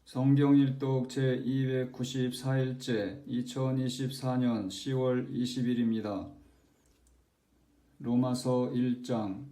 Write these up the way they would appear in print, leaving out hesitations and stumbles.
성경일독 제294일째 2024년 10월 20일입니다. 로마서 1장.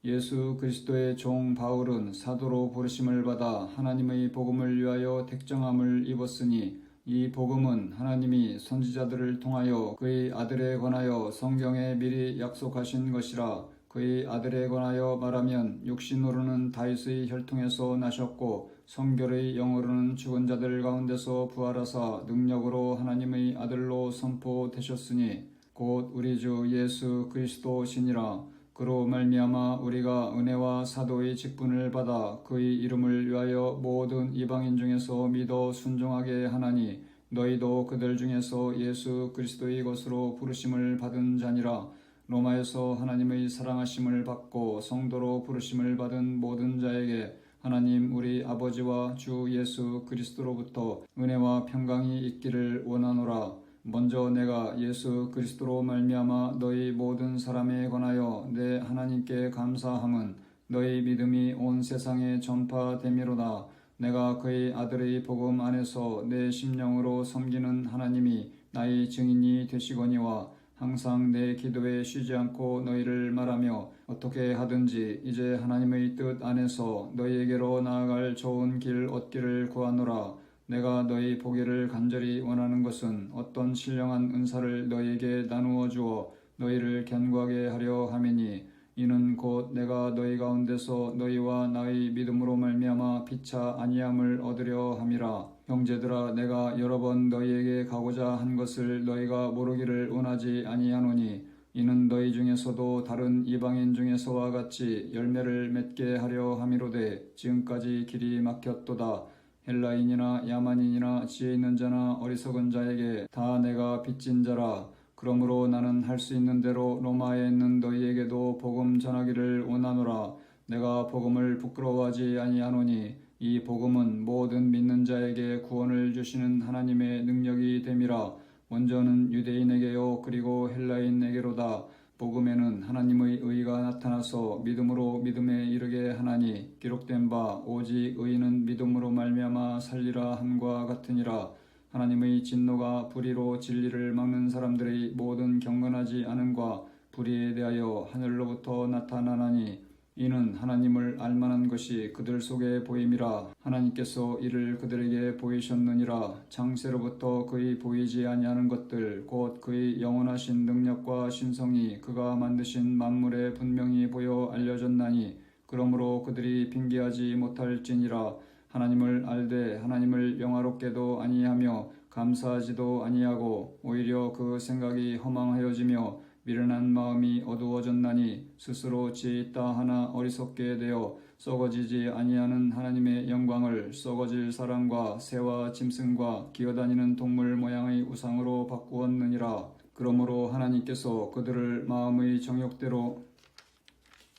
예수 그리스도의 종 바울은 사도로 부르심을 받아 하나님의 복음을 위하여 택정함을 입었으니 이 복음은 하나님이 선지자들을 통하여 그의 아들에 관하여 성경에 미리 약속하신 것이라. 그의 아들에 관하여 말하면 육신으로는 다윗의 혈통에서 나셨고 성결의 영으로는 죽은 자들 가운데서 부활하사 능력으로 하나님의 아들로 선포되셨으니 곧 우리 주 예수 그리스도시니라. 그로 말미암아 우리가 은혜와 사도의 직분을 받아 그의 이름을 위하여 모든 이방인 중에서 믿어 순종하게 하나니 너희도 그들 중에서 예수 그리스도의 것으로 부르심을 받은 자니라. 로마에서 하나님의 사랑하심을 받고 성도로 부르심을 받은 모든 자에게 하나님 우리 아버지와 주 예수 그리스도로부터 은혜와 평강이 있기를 원하노라. 먼저 내가 예수 그리스도로 말미암아 너희 모든 사람에 관하여 내 하나님께 감사함은 너희 믿음이 온 세상에 전파됨이로다. 내가 그의 아들의 복음 안에서 내 심령으로 섬기는 하나님이 나의 증인이 되시거니와 항상 내 기도에 쉬지 않고 너희를 말하며 어떻게 하든지 이제 하나님의 뜻 안에서 너희에게로 나아갈 좋은 길 얻기를 구하노라. 내가 너희 보기를 간절히 원하는 것은 어떤 신령한 은사를 너희에게 나누어 주어 너희를 견고하게 하려 함이니 이는 곧 내가 너희 가운데서 너희와 나의 믿음으로 말미암아 피차 아니함을 얻으려 함이라. 형제들아, 내가 여러 번 너희에게 가고자 한 것을 너희가 모르기를 원하지 아니하노니 이는 너희 중에서도 다른 이방인 중에서와 같이 열매를 맺게 하려 함이로되 지금까지 길이 막혔도다. 헬라인이나 야만인이나 지혜 있는 자나 어리석은 자에게 다 내가 빚진 자라. 그러므로 나는 할 수 있는 대로 로마에 있는 너희에게도 복음 전하기를 원하노라. 내가 복음을 부끄러워하지 아니하노니 이 복음은 모든 믿는 자에게 구원을 주시는 하나님의 능력이 됨이라. 먼저는 유대인에게요 그리고 헬라인에게로다. 복음에는 하나님의 의가 나타나서 믿음으로 믿음에 이르게 하나니 기록된 바 오직 의인은 믿음으로 말미암아 살리라 함과 같으니라. 하나님의 진노가 불의로 진리를 막는 사람들의 모든 경건하지 않음과 불의에 대하여 하늘로부터 나타나나니 이는 하나님을 알만한 것이 그들 속에 보임이라. 하나님께서 이를 그들에게 보이셨느니라. 창세로부터 그의 보이지 아니하는 것들 곧 그의 영원하신 능력과 신성이 그가 만드신 만물에 분명히 보여 알려졌나니 그러므로 그들이 빙계하지 못할지니라. 하나님을 알되 하나님을 영화롭게도 아니하며 감사하지도 아니하고 오히려 그 생각이 허망하여지며 미련한 마음이 어두워졌나니 스스로 지혜 있다 하나 어리석게 되어 썩어지지 아니하는 하나님의 영광을 썩어질 사람과 새와 짐승과 기어다니는 동물 모양의 우상으로 바꾸었느니라. 그러므로 하나님께서 그들을 마음의 정욕대로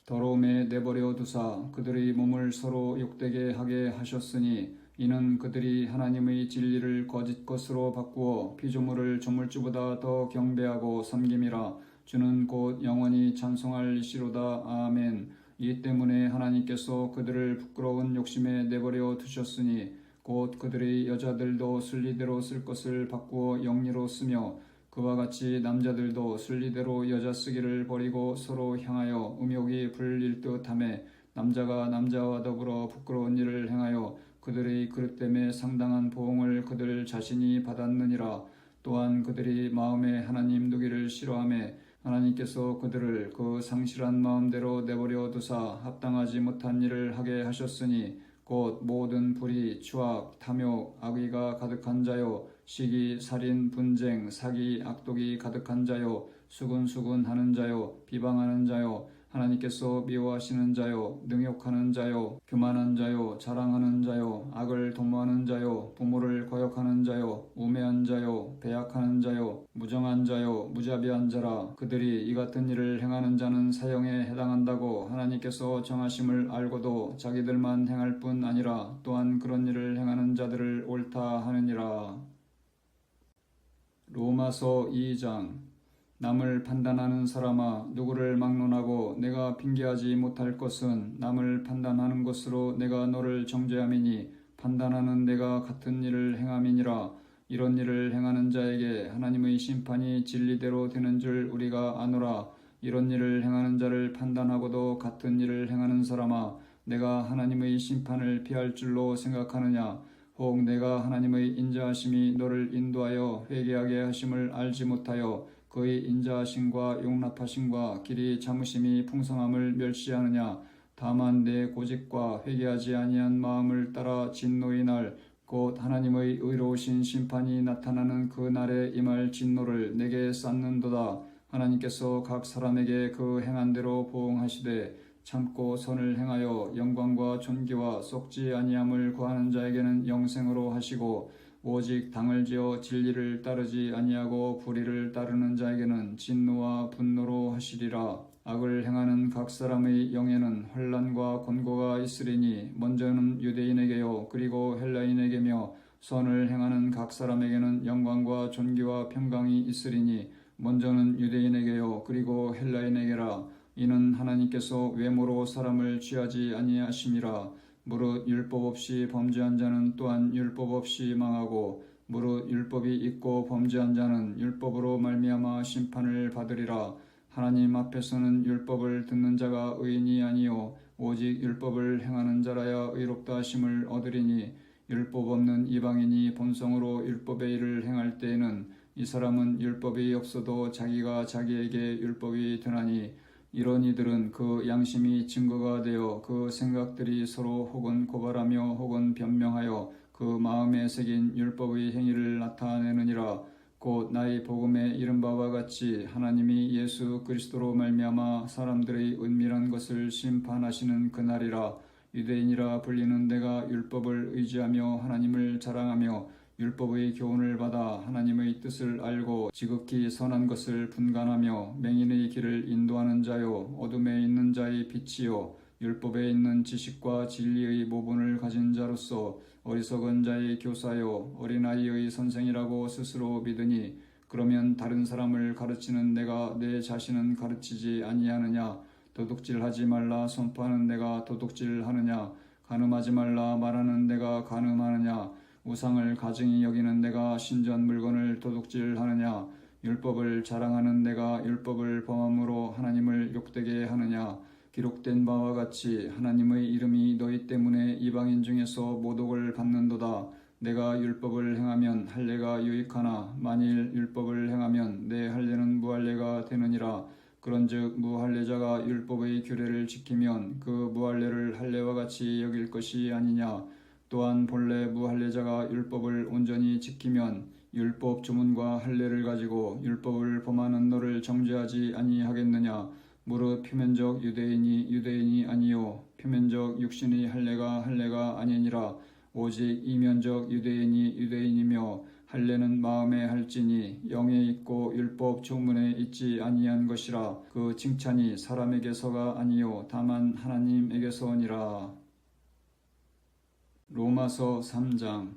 더러움에 내버려 두사 그들의 몸을 서로 욕되게 하게 하셨으니 이는 그들이 하나님의 진리를 거짓 것으로 바꾸어 피조물을 조물주보다 더 경배하고 섬김이라. 주는 곧 영원히 찬송할 이시로다. 아멘. 이 때문에 하나님께서 그들을 부끄러운 욕심에 내버려 두셨으니 곧 그들의 여자들도 순리대로 쓸 것을 바꾸어 영리로 쓰며 그와 같이 남자들도 순리대로 여자 쓰기를 버리고 서로 향하여 음욕이 불릴 듯하며 남자가 남자와 더불어 부끄러운 일을 행하여 그들의 그릇됨에 상당한 보응을 그들 자신이 받았느니라. 또한 그들이 마음에 하나님 두기를 싫어하며 하나님께서 그들을 그 상실한 마음대로 내버려 두사 합당하지 못한 일을 하게 하셨으니 곧 모든 불의, 추악, 탐욕, 악의가 가득한 자요 시기, 살인, 분쟁, 사기, 악독이 가득한 자요 수군수군하는 자요 비방하는 자요 하나님께서 미워하시는 자요 능욕하는 자요 교만한 자요 자랑하는 자요 악을 도모하는 자요 부모를 거역하는 자요 우매한 자요 배약하는 자요 무정한 자요 무자비한 자라. 그들이 이 같은 일을 행하는 자는 사형에 해당한다고 하나님께서 정하심을 알고도 자기들만 행할 뿐 아니라 또한 그런 일을 행하는 자들을 옳다 하느니라. 로마서 2장. 남을 판단하는 사람아, 누구를 막론하고 내가 핑계하지 못할 것은 남을 판단하는 것으로 내가 너를 정죄함이니 판단하는 내가 같은 일을 행함이니라. 이런 일을 행하는 자에게 하나님의 심판이 진리대로 되는 줄 우리가 아노라. 이런 일을 행하는 자를 판단하고도 같은 일을 행하는 사람아, 내가 하나님의 심판을 피할 줄로 생각하느냐? 혹 내가 하나님의 인자하심이 너를 인도하여 회개하게 하심을 알지 못하여 그의 인자하심과 용납하심과 길이 참으심이 풍성함을 멸시하느냐? 다만 내 고집과 회개하지 아니한 마음을 따라 진노의 날, 곧 하나님의 의로우신 심판이 나타나는 그 날에 임할 진노를 내게 쌓는도다. 하나님께서 각 사람에게 그 행한 대로 보응하시되 참고 선을 행하여 영광과 존귀와 썩지 아니함을 구하는 자에게는 영생으로 하시고, 오직 당을 지어 진리를 따르지 아니하고 불의를 따르는 자에게는 진노와 분노로 하시리라. 악을 행하는 각 사람의 영에는 환난과 곤고가 있으리니 먼저는 유대인에게요 그리고 헬라인에게며, 선을 행하는 각 사람에게는 영광과 존귀와 평강이 있으리니 먼저는 유대인에게요 그리고 헬라인에게라. 이는 하나님께서 외모로 사람을 취하지 아니하심이라. 무릇 율법 없이 범죄한 자는 또한 율법 없이 망하고, 무릇 율법이 있고 범죄한 자는 율법으로 말미암아 심판을 받으리라. 하나님 앞에서는 율법을 듣는 자가 의인이 아니요 오직 율법을 행하는 자라야 의롭다 하심을 얻으리니, 율법 없는 이방인이 본성으로 율법의 일을 행할 때에는 이 사람은 율법이 없어도 자기가 자기에게 율법이 되나니, 이런 이들은 그 양심이 증거가 되어 그 생각들이 서로 혹은 고발하며 혹은 변명하여 그 마음에 새긴 율법의 행위를 나타내느니라. 곧 나의 복음에 이른 바와 같이 하나님이 예수 그리스도로 말미암아 사람들의 은밀한 것을 심판하시는 그날이라. 유대인이라 불리는 내가 율법을 의지하며 하나님을 자랑하며 율법의 교훈을 받아 하나님의 뜻을 알고 지극히 선한 것을 분간하며 맹인의 길을 인도하는 자요 어둠에 있는 자의 빛이요 율법에 있는 지식과 진리의 모본을 가진 자로서 어리석은 자의 교사요 어린아이의 선생이라고 스스로 믿으니, 그러면 다른 사람을 가르치는 내가 내 자신은 가르치지 아니하느냐? 도둑질하지 말라 선포하는 내가 도둑질하느냐? 간음하지 말라 말하는 내가 간음하느냐? 우상을 가증히 여기는 내가 신전 물건을 도둑질하느냐? 율법을 자랑하는 내가 율법을 범함으로 하나님을 욕되게 하느냐? 기록된 바와 같이 하나님의 이름이 너희 때문에 이방인 중에서 모독을 받는도다. 내가 율법을 행하면 할례가 유익하나 만일 율법을 행하면 내 할례는 무할례가 되느니라. 그런즉 무할례자가 율법의 규례를 지키면 그 무할례를 할례와 같이 여길 것이 아니냐. 또한 본래 무할례자가 율법을 온전히 지키면 율법 주문과 할례를 가지고 율법을 범하는 너를 정죄하지 아니하겠느냐. 무릇 표면적 유대인이 아니요 표면적 육신의 할례가 아니니라. 오직 이면적 유대인이며 할례는 마음에 할지니 영에 있고 율법 조문에 있지 아니한 것이라. 그 칭찬이 사람에게서가 아니요 다만 하나님에게서니라. 로마서 3장.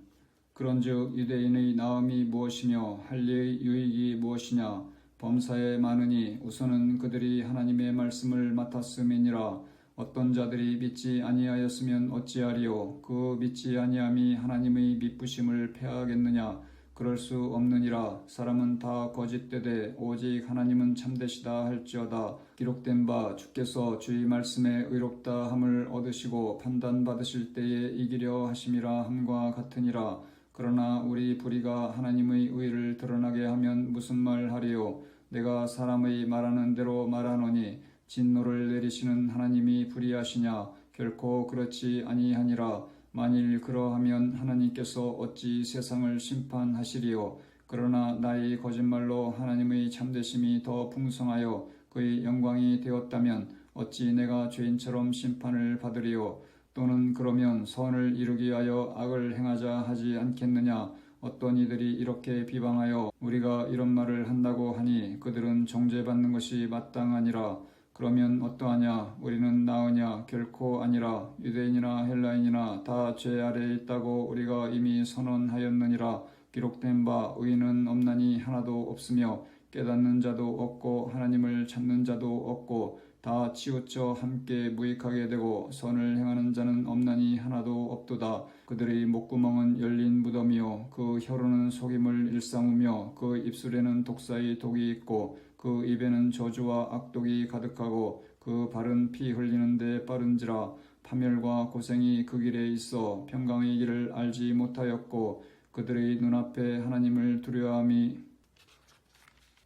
그런즉 유대인의 나음이 무엇이며 할례의 유익이 무엇이냐? 범사에 많으니 우선은 그들이 하나님의 말씀을 맡았음이니라. 어떤 자들이 믿지 아니하였으면 어찌하리요? 그 믿지 아니함이 하나님의 미쁘심을 패하겠느냐? 그럴 수 없느니라. 사람은 다 거짓되되 오직 하나님은 참되시다 할지어다. 기록된 바 주께서 주의 말씀에 의롭다 함을 얻으시고 판단받으실 때에 이기려 하심이라 함과 같으니라. 그러나 우리 불의가 하나님의 의를 드러나게 하면 무슨 말 하리요? 내가 사람의 말하는 대로 말하노니 진노를 내리시는 하나님이 불의하시냐? 결코 그렇지 아니하니라. 만일 그러하면 하나님께서 어찌 세상을 심판하시리요? 그러나 나의 거짓말로 하나님의 참되심이 더 풍성하여 그의 영광이 되었다면 어찌 내가 죄인처럼 심판을 받으리요? 또는 그러면 선을 이루기 위하여 악을 행하자 하지 않겠느냐? 어떤 이들이 이렇게 비방하여 우리가 이런 말을 한다고 하니 그들은 정죄받는 것이 마땅하니라. 그러면 어떠하냐? 우리는 나으냐? 결코 아니라. 유대인이나 헬라인이나 다 죄 아래에 있다고 우리가 이미 선언하였느니라. 기록된 바 의인은 없나니 하나도 없으며 깨닫는 자도 없고 하나님을 찾는 자도 없고 다 치우쳐 함께 무익하게 되고 선을 행하는 자는 없나니 하나도 없도다. 그들의 목구멍은 열린 무덤이요 그 혀로는 속임을 일삼으며 그 입술에는 독사의 독이 있고 그 입에는 저주와 악독이 가득하고 그 발은 피 흘리는 데 빠른지라. 파멸과 고생이 그 길에 있어 평강의 길을 알지 못하였고 그들의 눈앞에 하나님을 두려워함이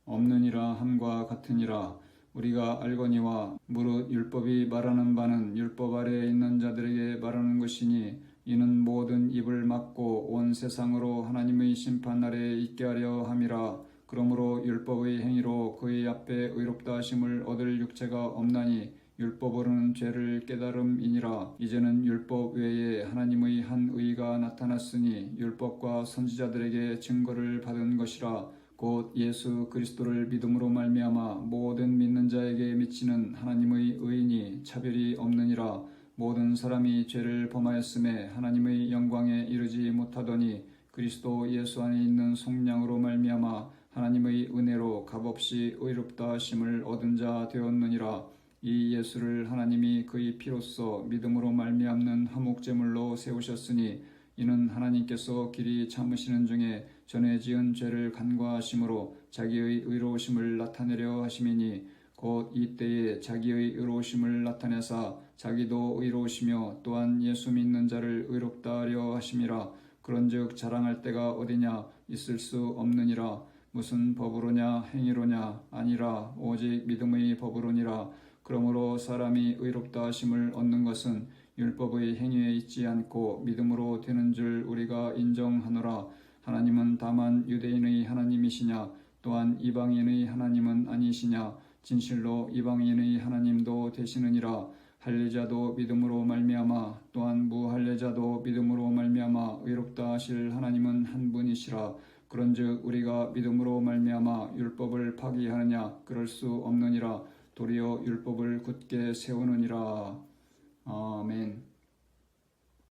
없느니라 함과 같으니라. 우리가 알거니와 무릇 율법이 말하는 바는 율법 아래에 있는 자들에게 말하는 것이니 이는 모든 입을 막고 온 세상으로 하나님의 심판 아래에 있게 하려 함이라. 그러므로 율법의 행위로 그의 앞에 의롭다 하심을 얻을 육체가 없나니 율법으로는 죄를 깨달음이니라. 이제는 율법 외에 하나님의 한 의가 나타났으니 율법과 선지자들에게 증거를 받은 것이라. 곧 예수 그리스도를 믿음으로 말미암아 모든 믿는 자에게 미치는 하나님의 의인이 차별이 없느니라. 모든 사람이 죄를 범하였음에 하나님의 영광에 이르지 못하더니 그리스도 예수 안에 있는 속량으로 말미암아 하나님의 은혜로 값없이 의롭다 하심을 얻은 자 되었느니라. 이 예수를 하나님이 그의 피로써 믿음으로 말미암는 화목제물로 세우셨으니 이는 하나님께서 길이 참으시는 중에 전에 지은 죄를 간과하심으로 자기의 의로우심을 나타내려 하심이니 곧 이때에 자기의 의로우심을 나타내사 자기도 의로우시며 또한 예수 믿는 자를 의롭다 하려 하심이라. 그런즉 자랑할 때가 어디냐 있을 수 없느니라. 무슨 법으로냐 행위로냐 아니라 오직 믿음의 법으로니라. 그러므로 사람이 의롭다 하심을 얻는 것은 율법의 행위에 있지 않고 믿음으로 되는 줄 우리가 인정하노라. 하나님은 다만 유대인의 하나님이시냐 또한 이방인의 하나님은 아니시냐. 진실로 이방인의 하나님도 되시느니라. 할례자도 믿음으로 말미암아 또한 무할례자도 믿음으로 말미암아 의롭다 하실 하나님은 한 분이시라. 그런즉 우리가 믿음으로 말미암아 율법을 파기하느냐 그럴 수 없느니라. 도리어 율법을 굳게 세우느니라. 아멘.